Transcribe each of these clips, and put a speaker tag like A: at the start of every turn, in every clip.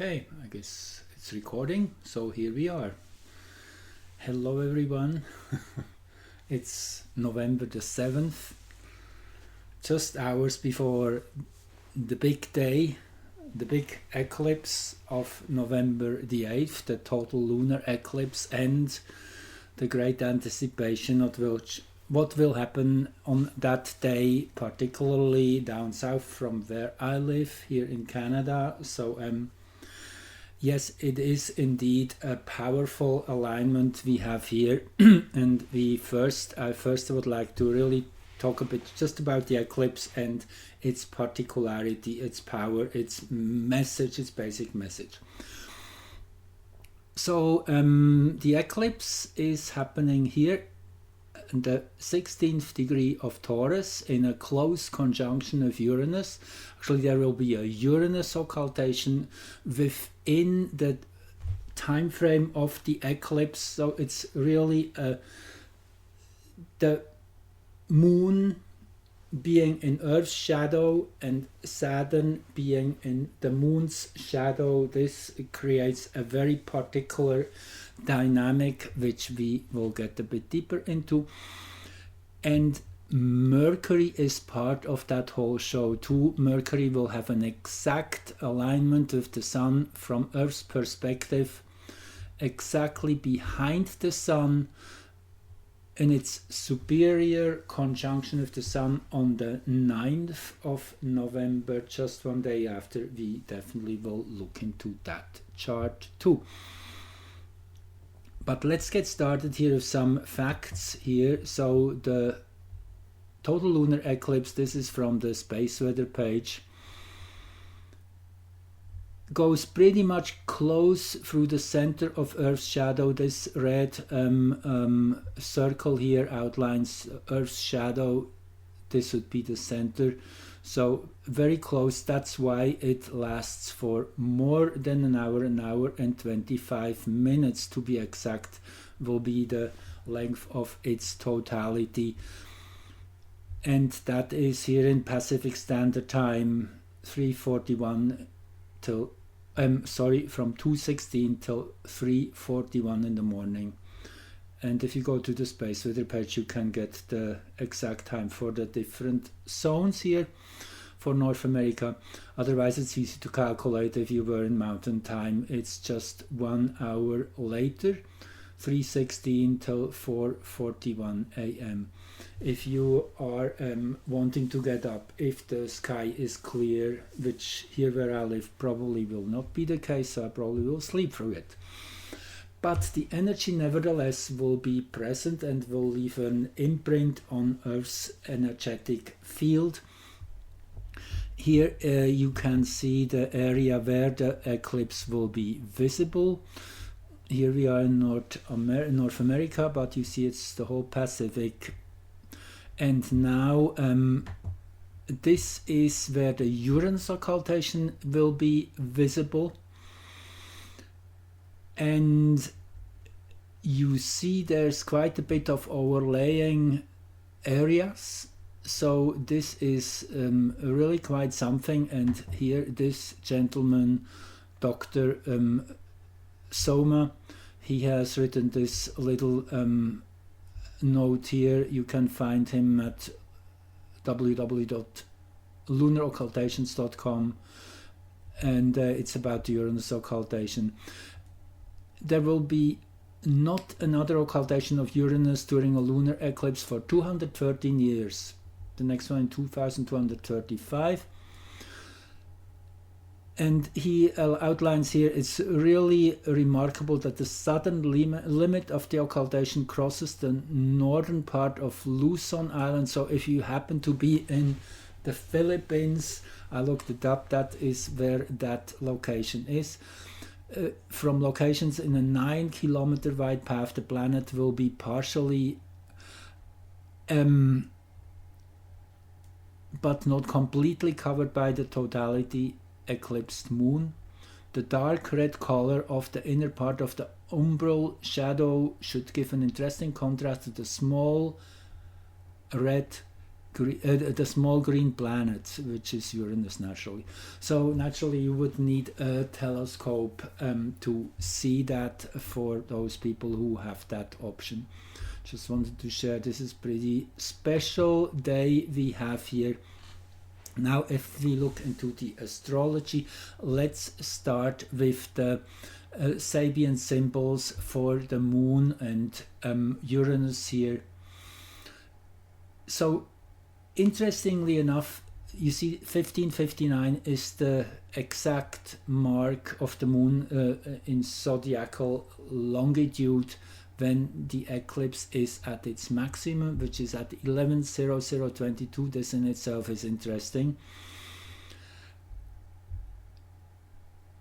A: Okay, I guess it's recording, so here we are. Hello everyone. It's November the 7th, just hours before the big day, the big eclipse of November the 8th, the total lunar eclipse, and the great anticipation of what will happen on that day, particularly down south from where I live here in Canada. So yes, it is indeed a powerful alignment we have here. And I first would like to really talk a bit just about the eclipse and its particularity, its power, its message, its basic message. So the eclipse is happening here in the 16th degree of Taurus in a close conjunction of Uranus. Actually, there will be a Uranus occultation within the time frame of the eclipse. So it's really the moon being in Earth's shadow and Saturn being in the moon's shadow. This creates a very particular dynamic which we will get a bit deeper into, and Mercury is part of that whole show too. Mercury will have an exact alignment with the Sun from Earth's perspective, exactly behind the Sun in its superior conjunction with the Sun on the 9th of November, just one day after. We definitely will look into that chart too. But let's get started here with some facts here. So the total lunar eclipse, this is from the space weather page, goes pretty much close through the center of Earth's shadow. This red circle here outlines Earth's shadow. This would be the center. So very close. That's why it lasts for more than an hour and 25 minutes to be exact, will be the length of its totality. And that is here in Pacific Standard Time, 3:41 till from 2:16 till 3:41 in the morning. And if you go to the space weather page, you can get the exact time for the different zones here for North America. Otherwise, it's easy to calculate. If you were in mountain time, it's just 1 hour later, 3:16 till 4:41 a.m. If you are wanting to get up, if the sky is clear, which here where I live probably will not be the case, so I probably will sleep through it. But the energy nevertheless will be present and will leave an imprint on Earth's energetic field. Here you can see the area where the eclipse will be visible. Here we are in North America, but you see it's the whole Pacific. And now this is where the Uranus occultation will be visible. And you see there's quite a bit of overlaying areas. So this is really quite something. And here this gentleman, Dr. Soma, he has written this little note here. You can find him at www.lunaroccultations.com, and it's about the Uranus occultation. There will be not another occultation of Uranus during a lunar eclipse for 213 years. The next one in 2235. And he outlines here, it's really remarkable that the southern limit of the occultation crosses the northern part of Luzon Island. So if you happen to be in the Philippines, I looked it up, that is where that location is. From locations in a 9-kilometer wide path, the planet will be partially but not completely covered by the totality eclipsed moon. The dark red color of the inner part of the umbral shadow should give an interesting contrast to the small red the small green planet, which is Uranus naturally. So naturally you would need a telescope to see that for those people who have that option. Just wanted to share, this is pretty special day we have here. Now if we look into the astrology, let's start with the Sabian symbols for the moon and Uranus here. So interestingly enough, you see 1559 is the exact mark of the moon in zodiacal longitude when the eclipse is at its maximum, which is at 11:00:22. This in itself is interesting.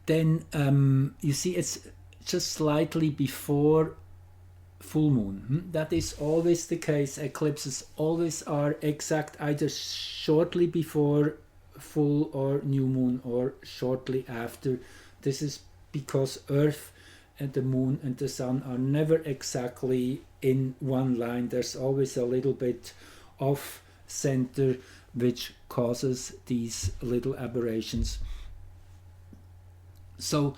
A: Then you see it's just slightly before full moon. That is always the case. Eclipses always are exact, either shortly before full or new moon or shortly after. This is because Earth and the moon and the sun are never exactly in one line. There's always a little bit off center, which causes these little aberrations. So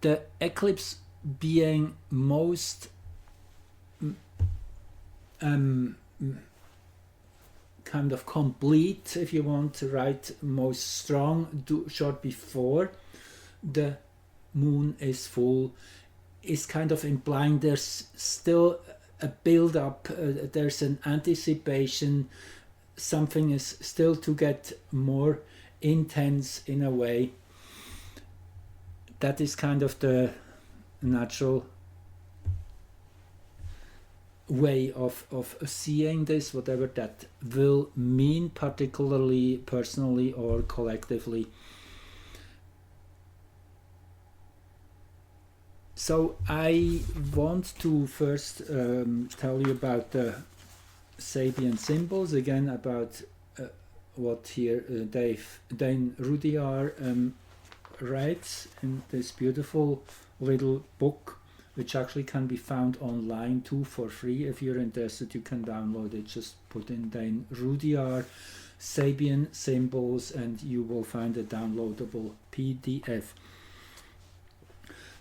A: the eclipse being most kind of complete, if you want to write most strong, short before the moon is full, is kind of implying there's still a build-up, there's an anticipation, something is still to get more intense in a way. That is kind of the natural way of seeing this, whatever that will mean, particularly personally or collectively. So I want to first tell you about the Sabian symbols, again about what here Dane Rudyard writes in this beautiful little book, which actually can be found online too for free. If you're interested, you can download it. Just put in Dane Rudyard Sabian symbols and you will find a downloadable PDF.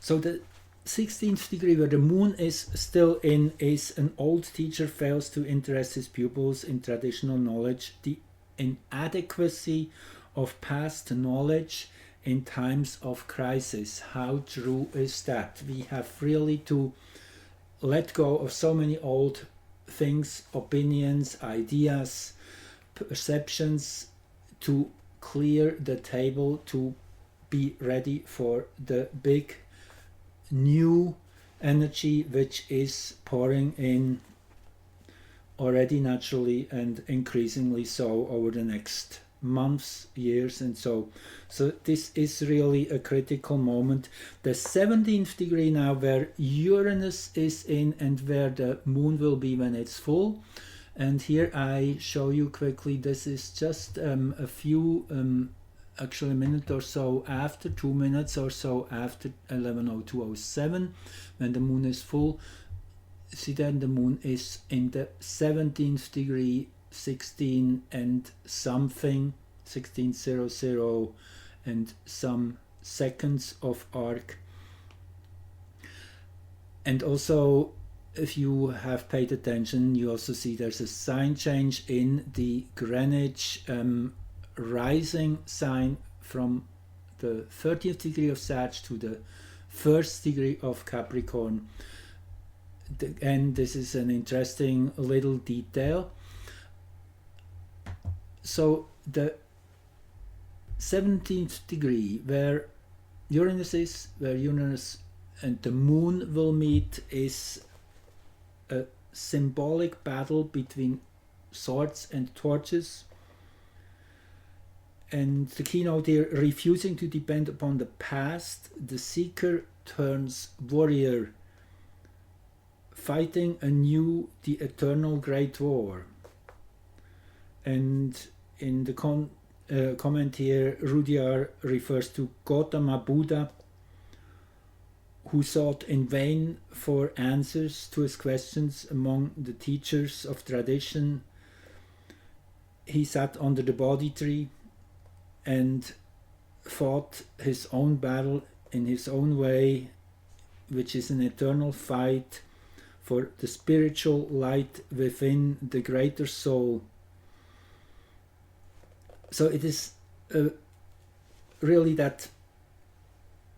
A: So the 16th degree, where the moon is still in, is an old teacher fails to interest his pupils in traditional knowledge, the inadequacy of past knowledge in times of crisis. How true is that? We have really to let go of so many old things, opinions, ideas, perceptions, to clear the table, to be ready for the big new energy which is pouring in already naturally and increasingly so over the next months, years, and so this is really a critical moment. The 17th degree now, where Uranus is in and where the moon will be when it's full, and here I show you quickly, this is just a few actually a minute or so after, 2 minutes or so after 11:02:07, when the moon is full. See, then the moon is in the 17th degree, 16 and something, 16:00 and some seconds of arc. And also, if you have paid attention, you also see there's a sign change in the Greenwich rising sign from the 30th degree of Sag to the 1st degree of Capricorn. And this is an interesting little detail. So the 17th degree, where Uranus is, where Uranus and the moon will meet, is a symbolic battle between swords and torches. And the keynote here, refusing to depend upon the past, the seeker turns warrior, fighting anew the eternal great war. And in the comment here, Rudyard refers to Gautama Buddha, who sought in vain for answers to his questions among the teachers of tradition. he sat under the Bodhi tree and fought his own battle in his own way, which is an eternal fight for the spiritual light within the greater soul. So it is really that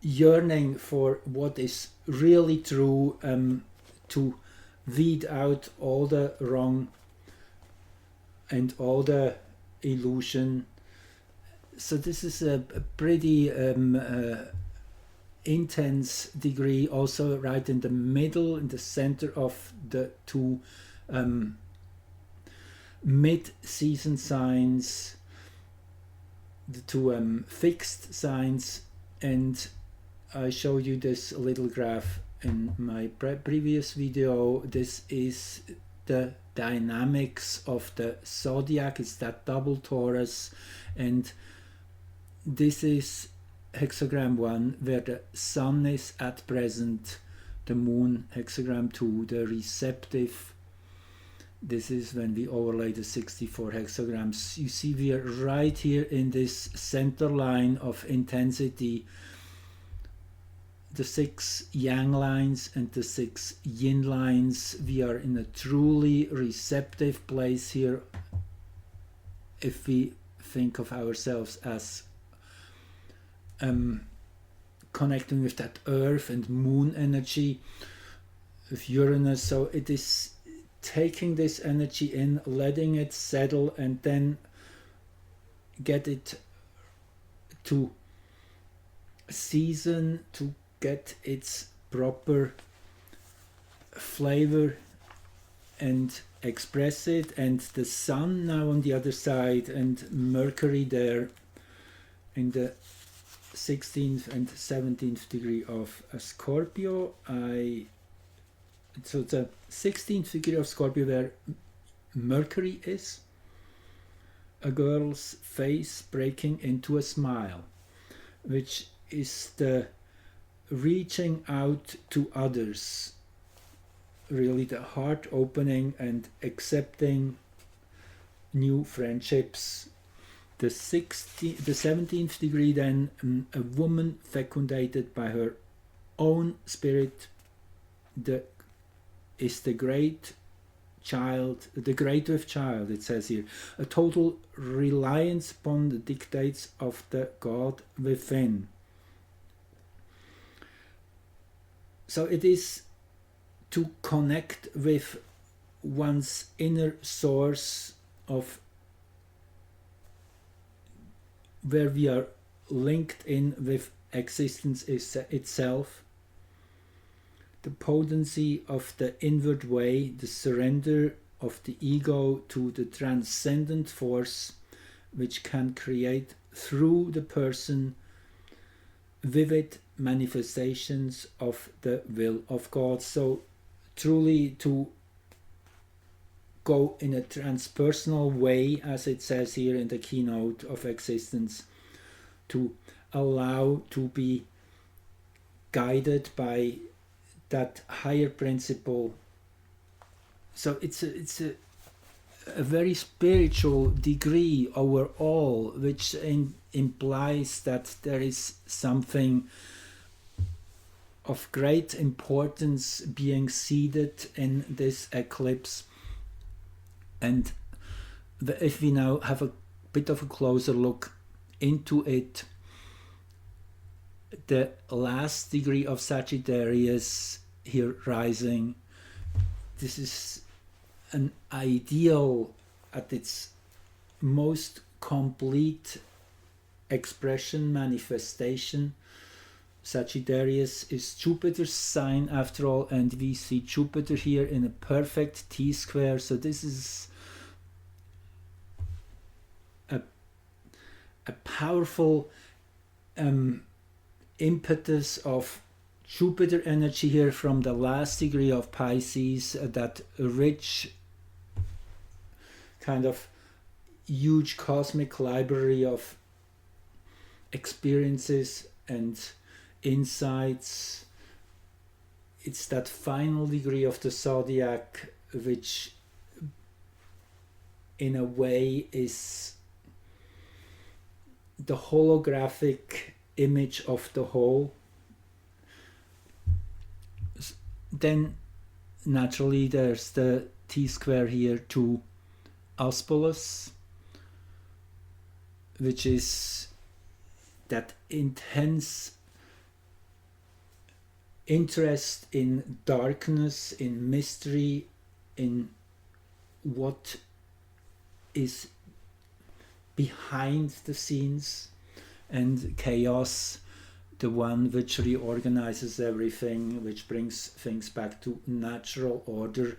A: yearning for what is really true, to weed out all the wrong and all the illusion. So this is a pretty intense degree, also right in the middle, in the center of the two mid-season signs, the two fixed signs. And I showed you this little graph in my previous video. This is the dynamics of the zodiac. It's that double Taurus, and this is hexagram 1, where the sun is at present, the moon hexagram 2, the receptive. This is when we overlay the 64 hexagrams. You see we are right here in this center line of intensity, the 6 yang lines and the 6 yin lines. We are in a truly receptive place here, if we think of ourselves as connecting with that earth and moon energy of Uranus. So it is taking this energy in, letting it settle, and then get it to season, to get its proper flavor and express it. And the sun now on the other side, and Mercury there in the 16th and 17th degree of Scorpio. So the 16th degree of Scorpio, where Mercury is, a girl's face breaking into a smile, which is the reaching out to others, really the heart opening and accepting new friendships. The 17th degree then, a woman fecundated by her own spirit, is the great child, the great with child, it says here, a total reliance upon the dictates of the God within. So it is to connect with one's inner source of where we are linked in with existence itself, the potency of the inward way, the surrender of the ego to the transcendent force which can create through the person vivid manifestations of the will of God. So truly to go in a transpersonal way, as it says here in the keynote of existence, to allow to be guided by that higher principle. So it's a very spiritual degree overall, which implies that there is something of great importance being seeded in this eclipse. And if we now have a bit of a closer look into it, the last degree of Sagittarius here rising, this is an ideal at its most complete expression, manifestation. Sagittarius is Jupiter's sign after all, and we see Jupiter here in a perfect T-square. So this is a powerful impetus of Jupiter energy here from the last degree of Pisces, that rich kind of huge cosmic library of experiences and insights. It's that final degree of the zodiac which in a way is the holographic image of the whole. Then naturally there's the T-square here to Aspolus, which is that intense interest in darkness, in mystery, in what is behind the scenes, and chaos, the one which reorganizes everything, which brings things back to natural order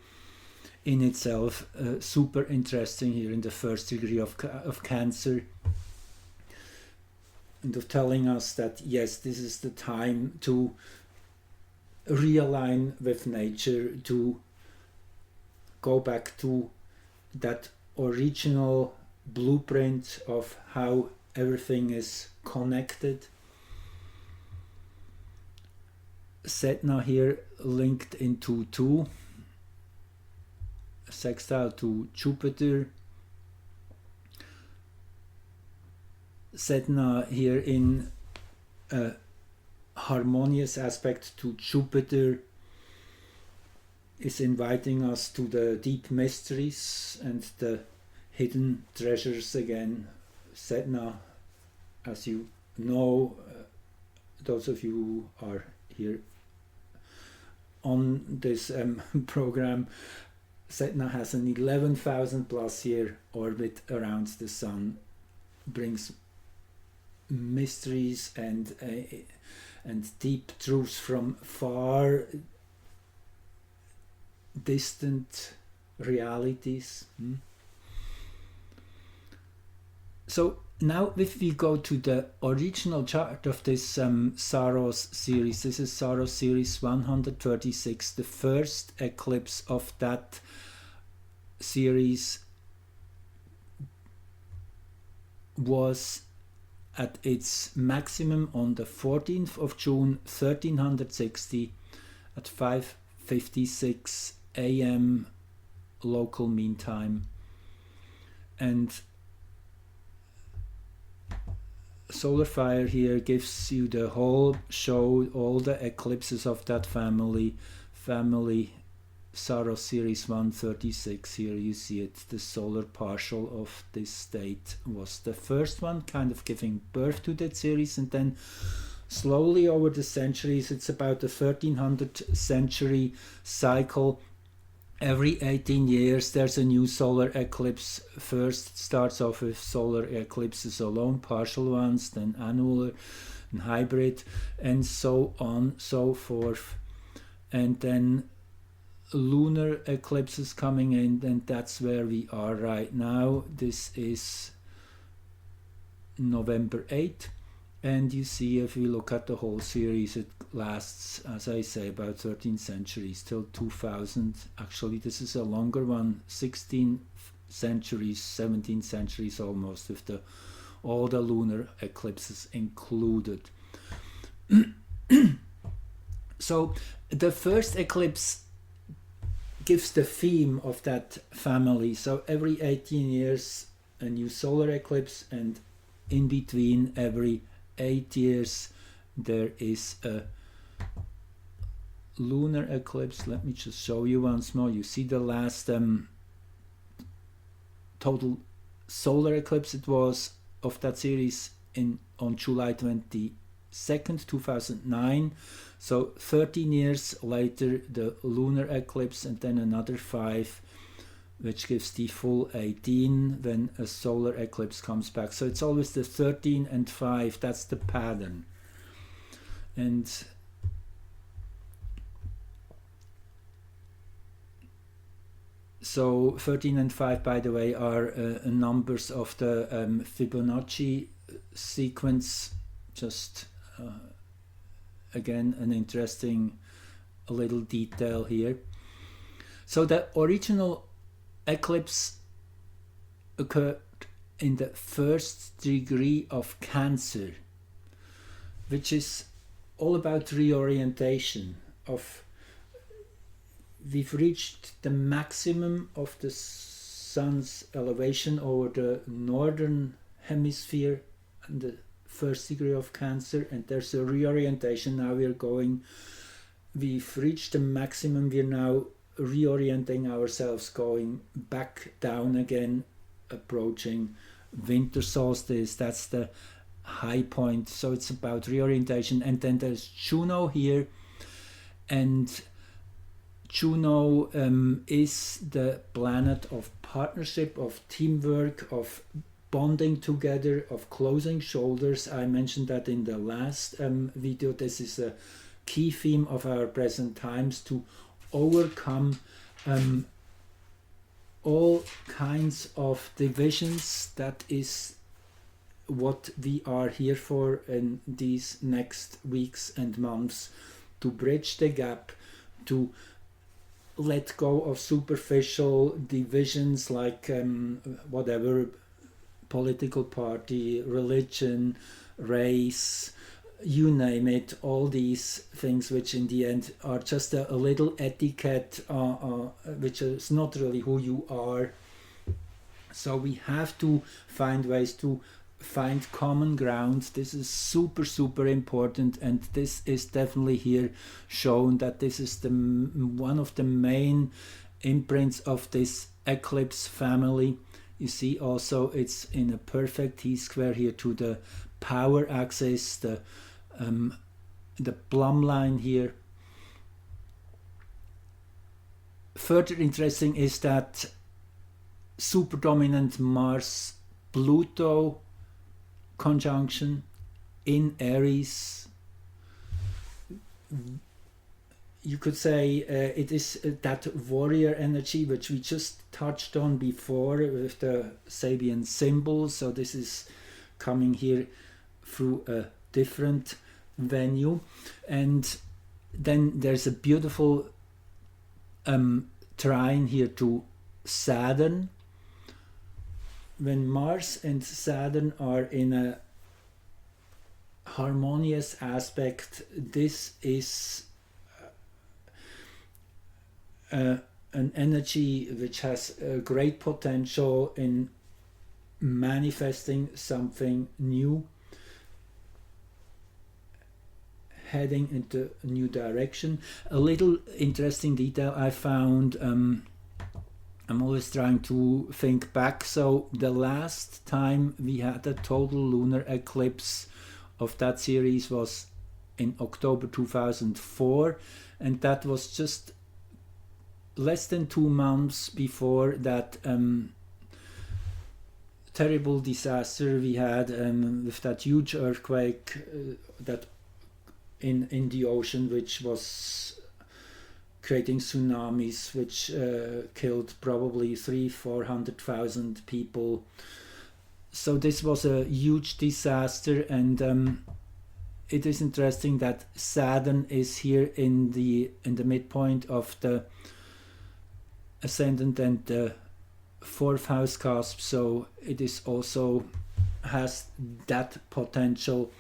A: in itself. Super interesting here in the first degree of Cancer, and of telling us that yes, this is the time to realign with nature, to go back to that original blueprint of how everything is connected. Setna here linked into 2, sextile to Jupiter. Setna here in a harmonious aspect to Jupiter is inviting us to the deep mysteries and the hidden treasures again. Setna, as you know, those of you who are here on this program, Setna has an 11,000 plus year orbit around the Sun, brings mysteries and deep truths from far distant realities. So now if we go to the original chart of this Saros series, this is Saros series 136, the first eclipse of that series was at its maximum on the 14th of June 1360 at 5:56 a.m. local mean time. And Solar Fire here gives you the whole show, all the eclipses of that family Saros series 136. Here you see it, the solar partial of this state was the first one, kind of giving birth to that series, and then slowly over the centuries, it's about the 1300 century cycle. Every 18 years there's a new solar eclipse. First starts off with solar eclipses alone, partial ones, then annular and hybrid, and so on, so forth. And then lunar eclipses coming in, and that's where we are right now. This is November 8th, and you see, if we look at the whole series, it lasts, as I say, about 13 centuries till 2000. Actually, this is a longer one, 16 centuries, 17 centuries almost, with all the lunar eclipses included. So the first eclipse gives the theme of that family. So every 18 years a new solar eclipse, and in between every 8 years there is a lunar eclipse. Let me just show you once more. You see the last total solar eclipse, it was of that series on July 22nd, 2009. So 13 years later the lunar eclipse, and then another 5, which gives the full 18 when a solar eclipse comes back. So it's always the 13 and 5, that's the pattern. And so 13 and 5, by the way, are numbers of the Fibonacci sequence. Just again, an interesting little detail here. So the original eclipse occurred in the first degree of Cancer, which is all about reorientation of, we've reached the maximum of the sun's elevation over the northern hemisphere and the first degree of Cancer, and there's a reorientation. Now we've reached the maximum. We're now reorienting ourselves, going back down again, approaching winter solstice. That's the high point. So it's about reorientation. And then there's Juno here, and Juno is the planet of partnership, of teamwork, of bonding together, of closing shoulders. I mentioned that in the last video. This is a key theme of our present times, to overcome all kinds of divisions. That is what we are here for in these next weeks and months, to bridge the gap, to let go of superficial divisions like whatever, political party, religion, race, you name it, all these things which in the end are just a little etiquette, which is not really who you are. So we have to find ways to find common ground. This is super important, and this is definitely here shown that this is the one of the main imprints of this eclipse family. You see also it's in a perfect T-square here to the power axis, the plumb line here. Further interesting is that super dominant Mars Pluto conjunction in Aries. You could say it is that warrior energy which we just touched on before with the Sabian symbol. So this is coming here through a different venue. And then there's a beautiful trine here to Saturn. When Mars and Saturn are in a harmonious aspect, this is an energy which has a great potential in manifesting something new, heading into a new direction. A little interesting detail I found, I'm always trying to think back. So the last time we had a total lunar eclipse of that series was in October 2004, and that was just less than 2 months before that terrible disaster we had with that huge earthquake that in the ocean, which was creating tsunamis, which killed probably 300,000-400,000 people. So this was a huge disaster, and it is interesting that Saturn is here in the midpoint of the ascendant and the fourth house cusp. So it is also has that potential,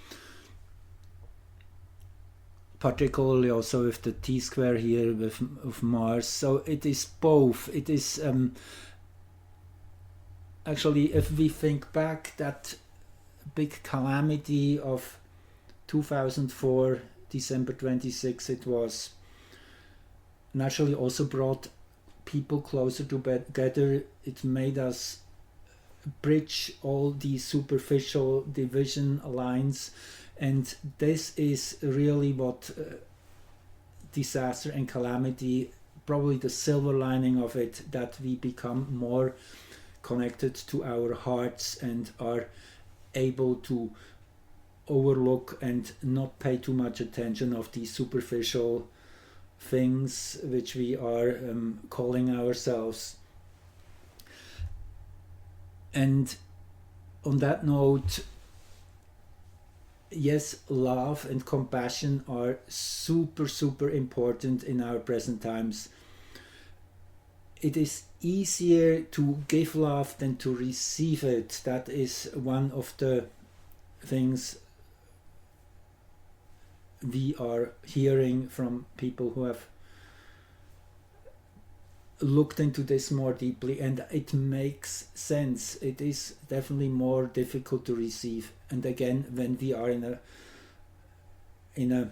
A: particularly also with the T-square here with Mars. So it is both. It is actually, if we think back, that big calamity of 2004, December 26, it was naturally also brought people closer together. It made us bridge all these superficial division lines, and this is really what disaster and calamity, probably the silver lining of it, that we become more connected to our hearts and are able to overlook and not pay too much attention of these superficial things which we are calling ourselves. And on that note, yes, love and compassion are super important in our present times. It is easier to give love than to receive it. That is one of the things we are hearing from people who have looked into this more deeply, and it makes sense. It is definitely more difficult to receive, and again, when we are in a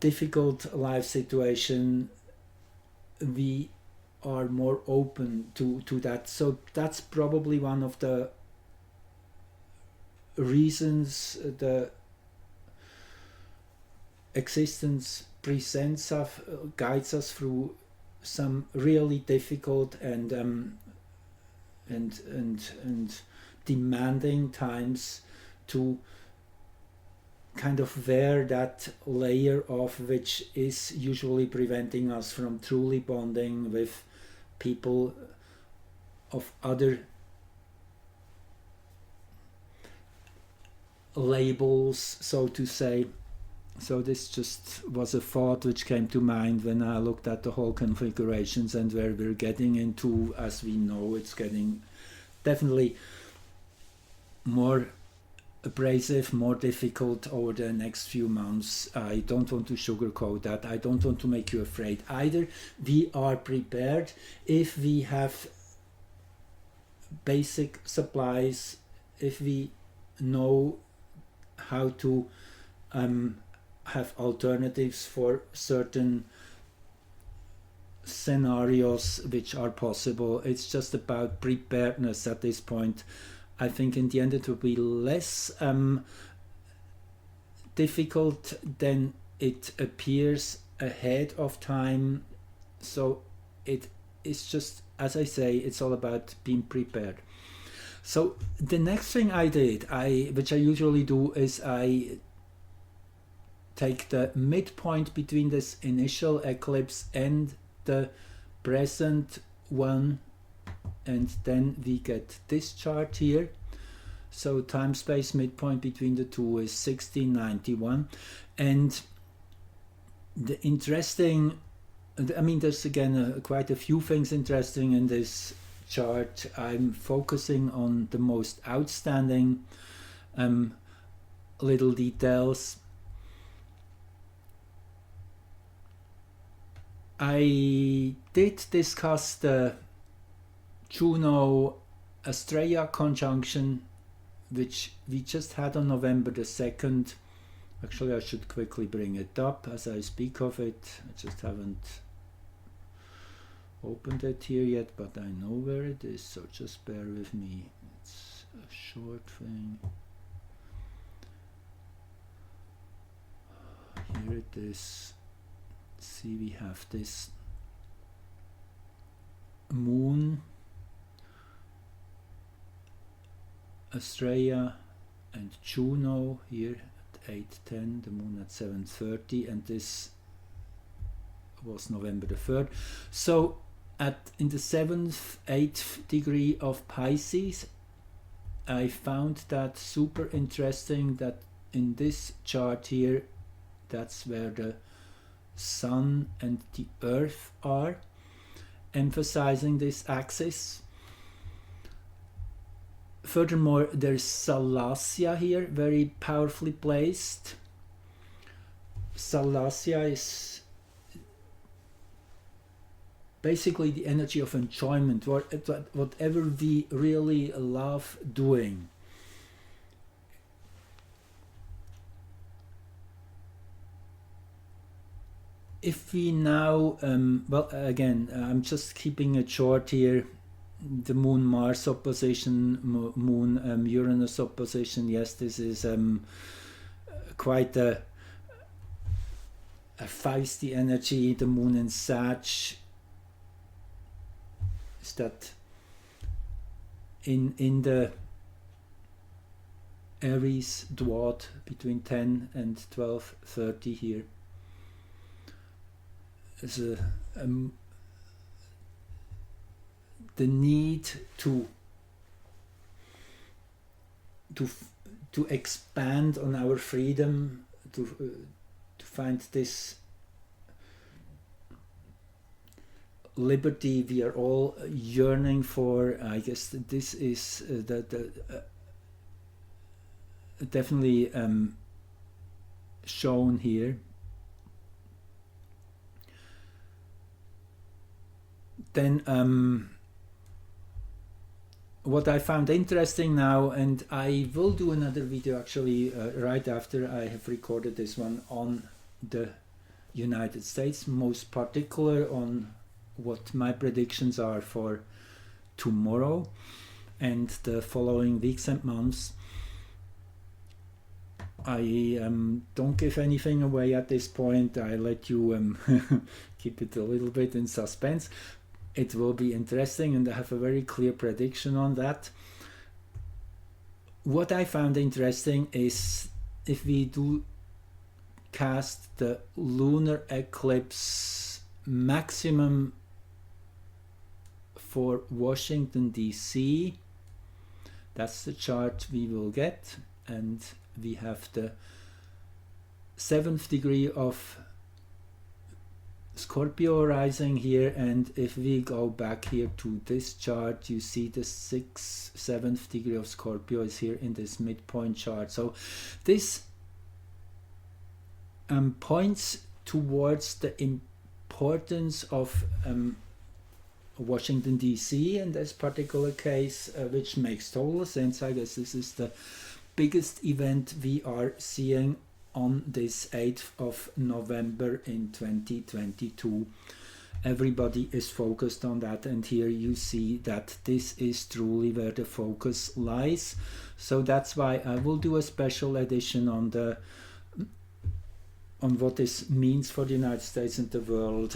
A: difficult life situation, we are more open to that. So that's probably one of the reasons the existence presents us, guides us through some really difficult and demanding times, to kind of wear that layer off, which is usually preventing us from truly bonding with people of other labels, so to say. So this just was a thought which came to mind when I looked at the whole configurations and where we're getting into. As we know, it's getting definitely more abrasive, more difficult over the next few months. I don't want to sugarcoat that. I don't want to make you afraid either. We are prepared if we have basic supplies, if we know how to have alternatives for certain scenarios which are possible. It's just about preparedness at this point. I think in the end it will be less difficult than it appears ahead of time. So it is just, as I say, it's all about being prepared. So the next thing I did, which I usually do, is I take the midpoint between this initial eclipse and the present one, and then we get this chart here. So time space midpoint between the two is 1691, and the interesting, I mean, there's again quite a few things interesting in this chart. I'm focusing on the most outstanding little details. I did discuss the Juno Astrea conjunction, which we just had on November the 2nd. Actually, I should quickly bring it up as I speak of it. I just haven't opened it here yet, but I know where it is, so just bear with me. It's a short thing. Here it is. See, we have this moon, Astrea and Juno here at 8:10, the moon at 7:30, and this was November the 3rd. So in the 7th, 8th degree of Pisces, I found that super interesting that in this chart here, that's where the Sun and the Earth are, emphasizing this axis. Furthermore, there's Salacia here, very powerfully placed. Salacia is basically the energy of enjoyment, whatever we really love doing. If we now, well, again, I'm just keeping it short here. The Moon-Mars opposition, Moon-Uranus opposition, yes, this is quite a feisty energy. The Moon in Sag is that in the Aries dwad between 10 and 12:30 here. There's the need to expand on our freedom, to find this liberty we are all yearning for. I guess this is definitely shown here. then what I found interesting now, and I will do another video actually right after I have recorded this one on the United States, most particular on what my predictions are for tomorrow and the following weeks and months. I don't give anything away at this point. I let you keep it a little bit in suspense. It will be interesting, and I have a very clear prediction on that. What I found interesting is if we do cast the lunar eclipse maximum for Washington DC, that's the chart we will get, and we have the 7th degree of Scorpio rising here, and if we go back here to this chart, you see the 7th degree of Scorpio is here in this midpoint chart. So this points towards the importance of Washington DC in this particular case, which makes total sense. I guess this is the biggest event we are seeing on this 8th of November in 2022. Everybody is focused on that, and here you see that this is truly where the focus lies. So that's why I will do a special edition on what this means for the United States and the world,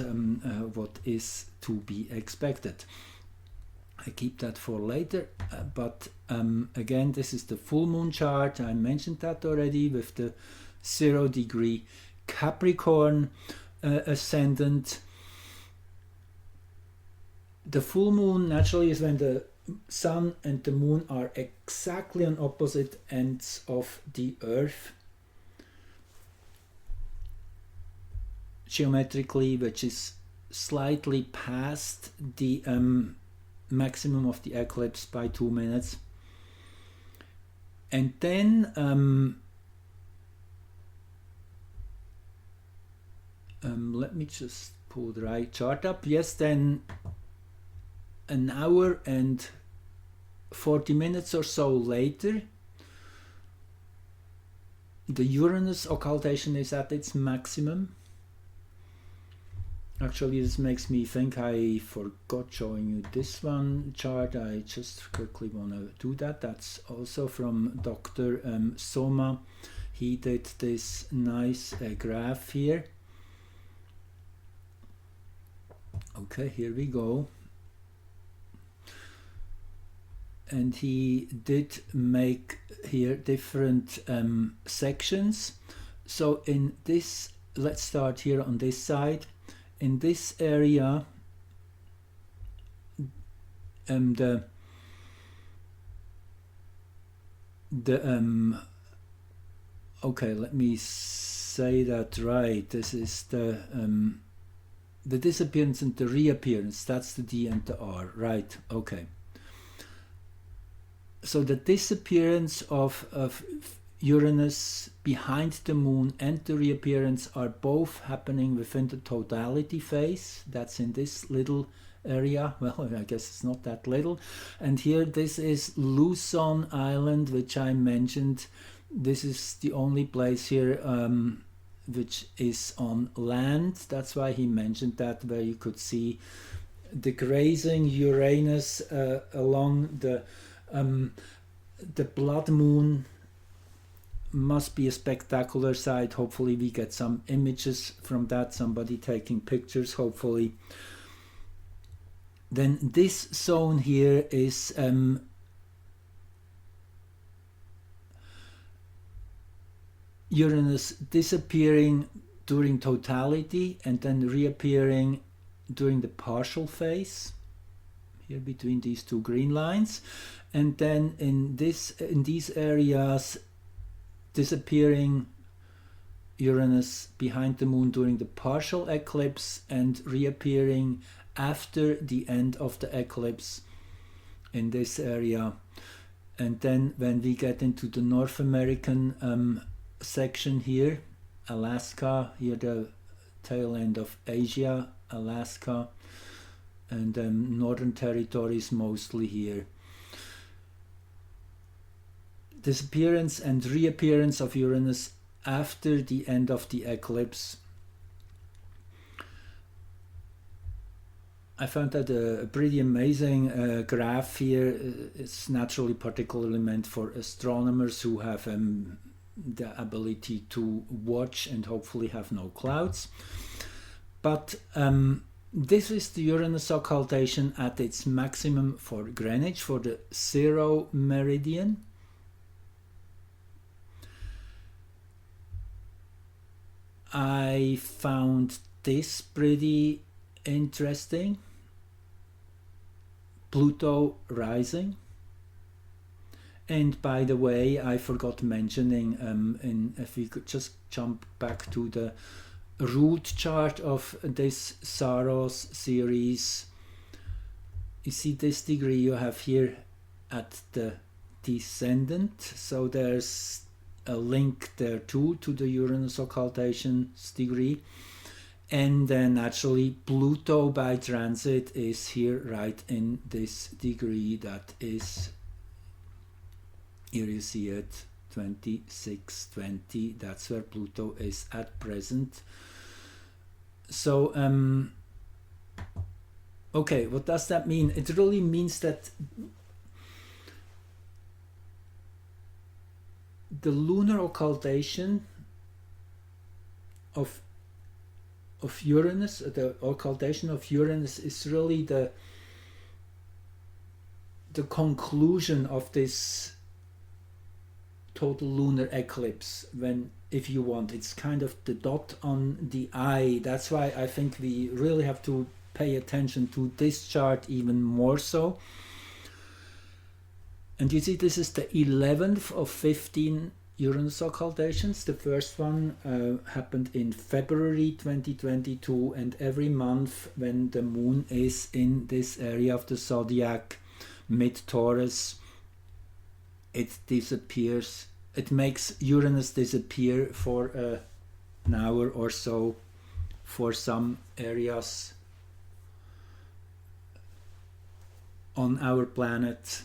A: what is to be expected. I keep that for later, but again, this is the full moon chart. I mentioned that already, with the 0 degree Capricorn ascendant. The full moon naturally is when the sun and the moon are exactly on opposite ends of the earth geometrically, which is slightly past the maximum of the eclipse by 2 minutes. And then let me just pull the right chart up. Yes, then an hour and 40 minutes or so later, the Uranus occultation is at its maximum. Actually, this makes me think I forgot showing you this one chart. I just quickly want to do that. That's also from Dr. Soma. He did this nice graph here. Okay, here we go. And he did make here different sections. So in this, let's start here on this side. In this area, okay, let me say that right. This is the disappearance and the reappearance. That's the D and the R, right? Okay. So the disappearance of Uranus behind the moon and the reappearance are both happening within the totality phase. That's in this little area. Well, I guess it's not that little. And here, this is Luzon Island, which I mentioned. This is the only place here which is on land. That's why he mentioned that, where you could see the grazing Uranus along the blood moon. Must be a spectacular sight. Hopefully we get some images from that, somebody taking pictures, hopefully. Then this zone here is Uranus disappearing during totality and then reappearing during the partial phase, here between these two green lines. And then in these areas, disappearing Uranus behind the moon during the partial eclipse and reappearing after the end of the eclipse in this area. And then when we get into the North American section here, Alaska, here the tail end of Asia, Alaska, and northern territories mostly here. Disappearance and reappearance of Uranus after the end of the eclipse. I found that a pretty amazing graph here. It's naturally particularly meant for astronomers who have the ability to watch and hopefully have no clouds. But this is the Uranus occultation at its maximum for Greenwich, for the 0 meridian. I found this pretty interesting. Pluto rising. And by the way, I forgot mentioning, if we could just jump back to the root chart of this Saros series, you see this degree you have here at the descendant, so there's a link there too to the Uranus occultation degree. And then naturally Pluto by transit is here right in this degree, that is, here you see it, 2620, that's where Pluto is at present. So okay, what does that mean? It really means that the lunar occultation of Uranus, the occultation of Uranus is really the conclusion of this total lunar eclipse. When, if you want, it's kind of the dot on the I. That's why I think we really have to pay attention to this chart even more so. And you see, this is the 11th of 15 Uranus occultations. The first one happened in February 2022, and every month when the moon is in this area of the zodiac, mid-Taurus, it disappears. It makes Uranus disappear for an hour or so for some areas on our planet.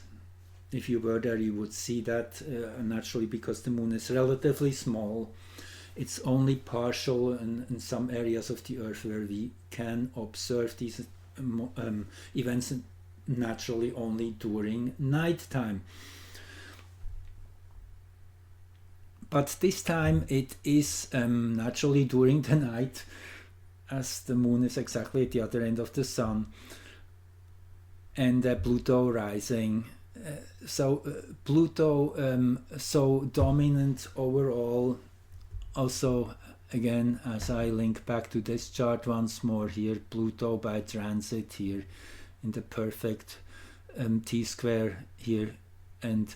A: If you were there, you would see that naturally, because the moon is relatively small. It's only partial in some areas of the Earth where we can observe these events, naturally only during nighttime. But this time it is naturally during the night, as the moon is exactly at the other end of the sun, and Pluto rising. So Pluto so dominant overall. Also, again, as I link back to this chart once more here, Pluto by transit here in the perfect T-square here. And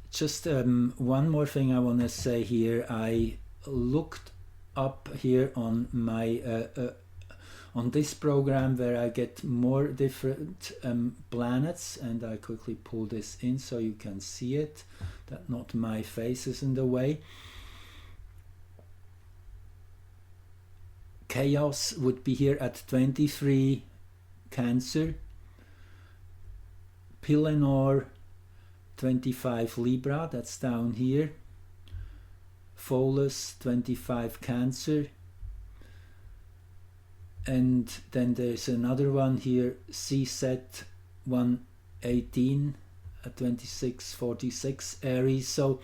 A: just one more thing I want to say here. I looked up here on my on this program where I get more different planets, and I quickly pull this in so you can see it, that not my face is in the way. Chaos would be here at 23 Cancer, Pillenor 25 Libra, that's down here, Pholus 25 Cancer, and then there's another one here, CZ 118 at 2646 Aries. So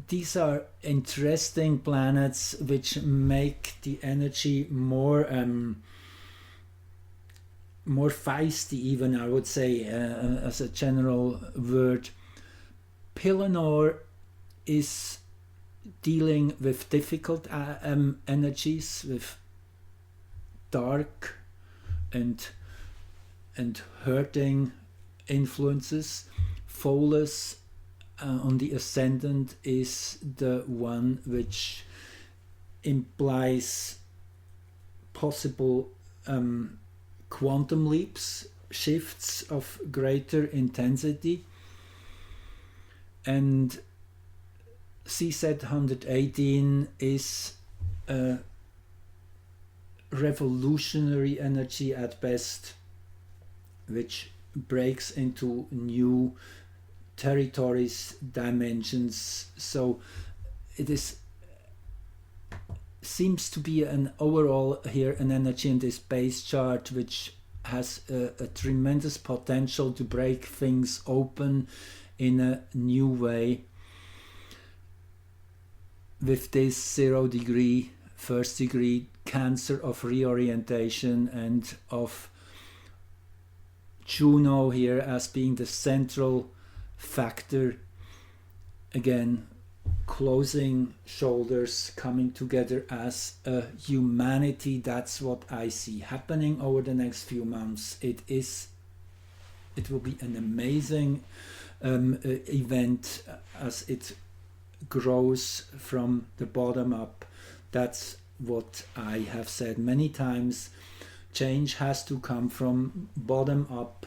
A: these are interesting planets which make the energy more more feisty, even, I would say, as a general word. Pillenor is dealing with difficult energies, with dark and hurting influences. Pholus on the ascendant is the one which implies possible quantum leaps, shifts of greater intensity. And CZ 118 is revolutionary energy at best, which breaks into new territories, dimensions. So it seems to be an overall here an energy in this base chart which has a tremendous potential to break things open in a new way. With this 0 degree, first degree Cancer of reorientation, and of Juno here as being the central factor, again closing shoulders, coming together as a humanity. That's what I see happening over the next few months. It will be an amazing event as it grows from the bottom up. That's what I have said many times. Change has to come from bottom up.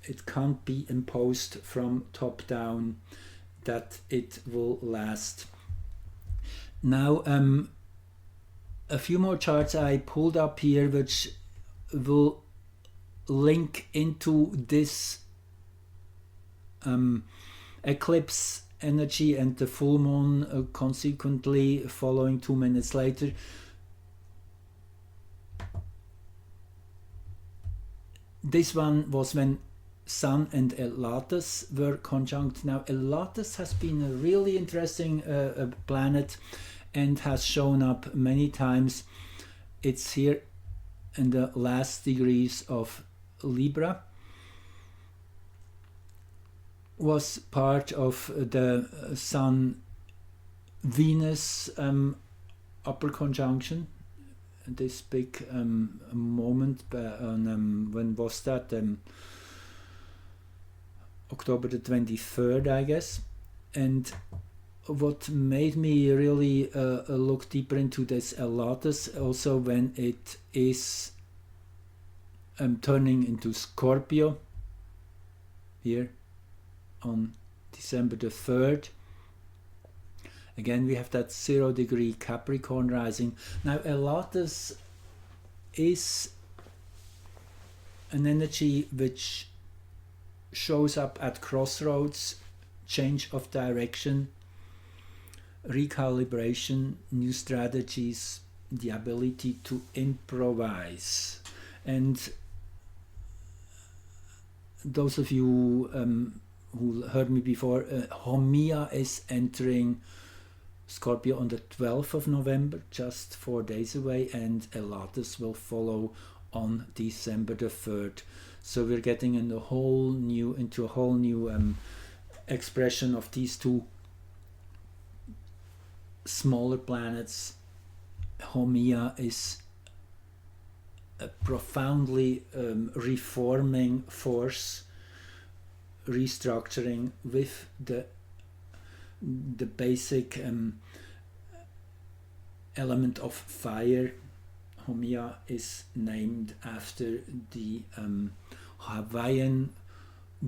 A: It can't be imposed from top down, that it will last. Now a few more charts I pulled up here which will link into this eclipse energy and the full moon consequently following 2 minutes later. This one was when Sun and Elatus were conjunct. Now Elatus has been a really interesting planet and has shown up many times. It's here in the last degrees of Libra. Was part of the Sun-Venus upper conjunction. This big moment on when was that? October the 23rd, I guess. And what made me really look deeper into this Elatus, also when it is turning into Scorpio here on December the 3rd. Again, we have that 0 degree Capricorn rising. Now, Elatus is an energy which shows up at crossroads, change of direction, recalibration, new strategies, the ability to improvise. And those of you who heard me before, Haumea is entering Scorpio on the 12th of November, just 4 days away, and Elatus will follow on December the 3rd. So we're getting into a whole new expression of these two smaller planets. Haumea is a profoundly reforming force, restructuring with the basic element of fire. Haumea is named after the Hawaiian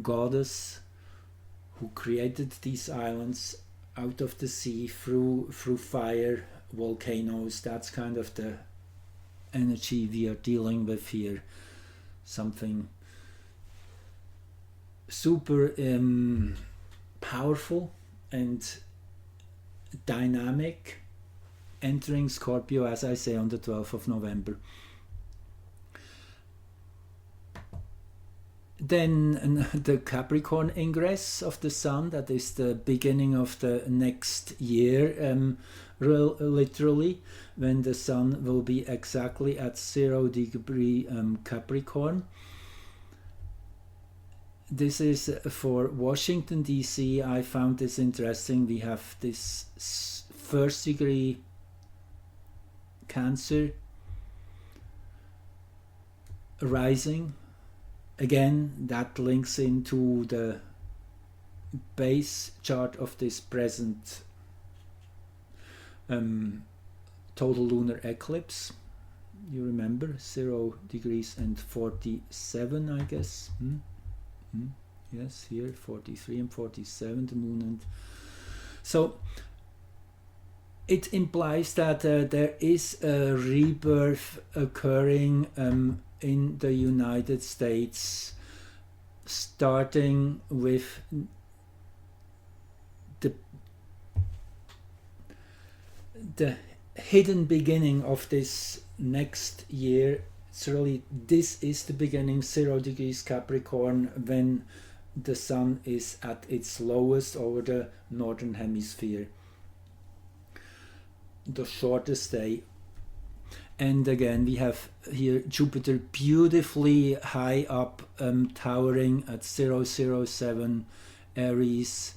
A: goddess who created these islands out of the sea through fire, volcanoes. That's kind of the energy we are dealing with here. Something super powerful and dynamic, entering Scorpio, as I say, on the 12th of November. Then the Capricorn ingress of the Sun, that is the beginning of the next year, literally, when the Sun will be exactly at 0 degree Capricorn. This is for Washington DC. I found this interesting. We have this first degree Cancer rising. Again, that links into the base chart of this present total lunar eclipse. You remember 0 degrees and 47, I guess. Yes, here 43 and 47, the moon. And so it implies that there is a rebirth occurring in the United States, starting with the hidden beginning of this next year. It's really, this is the beginning, 0 degrees Capricorn, when the sun is at its lowest over the northern hemisphere, the shortest day. And again, we have here Jupiter beautifully high up, towering at 007 Aries.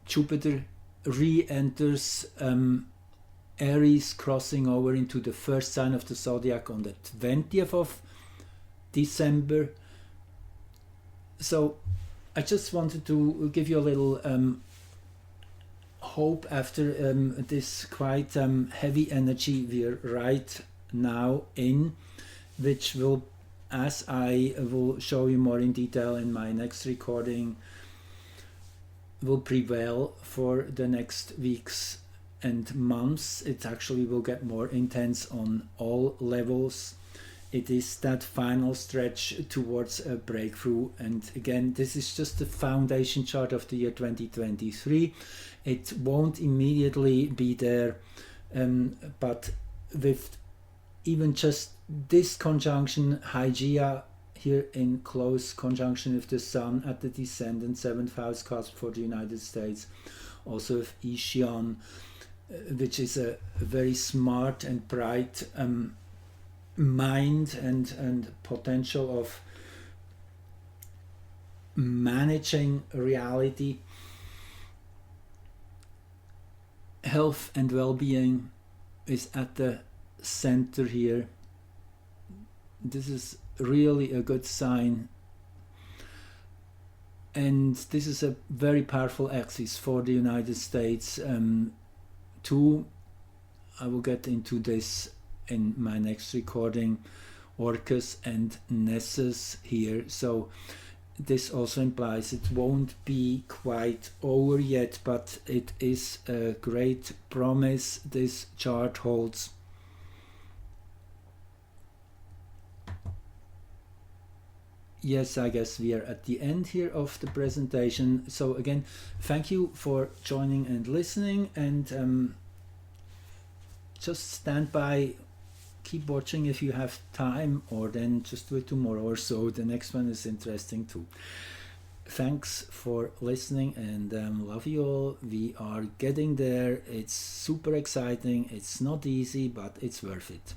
A: Jupiter re-enters Aries, crossing over into the first sign of the zodiac on the 20th of December. So I just wanted to give you a little hope after this quite heavy energy we're right now in, which will, as I will show you more in detail in my next recording, will prevail for the next weeks and months. It actually will get more intense on all levels. It is that final stretch towards a breakthrough. And again, this is just the foundation chart of the year 2023. It won't immediately be there, but with even just this conjunction, Hygeia here in close conjunction with the Sun at the descendant 7th house cusp for the United States, also with Ishion, which is a very smart and bright mind and potential of managing reality. Health and well-being is at the center here. This is really a good sign, and this is a very powerful axis for the United States too. I will get into this in my next recording. Orcus and Nessus here, so this also implies it won't be quite over yet, but it is a great promise this chart holds. Yes, I guess we are at the end here of the presentation. So again, thank you for joining and listening, and just stand by, keep watching if you have time, or then just do it tomorrow or so. The next one is interesting too. Thanks for listening, and love you all. We are getting there. It's super exciting. It's not easy, but it's worth it.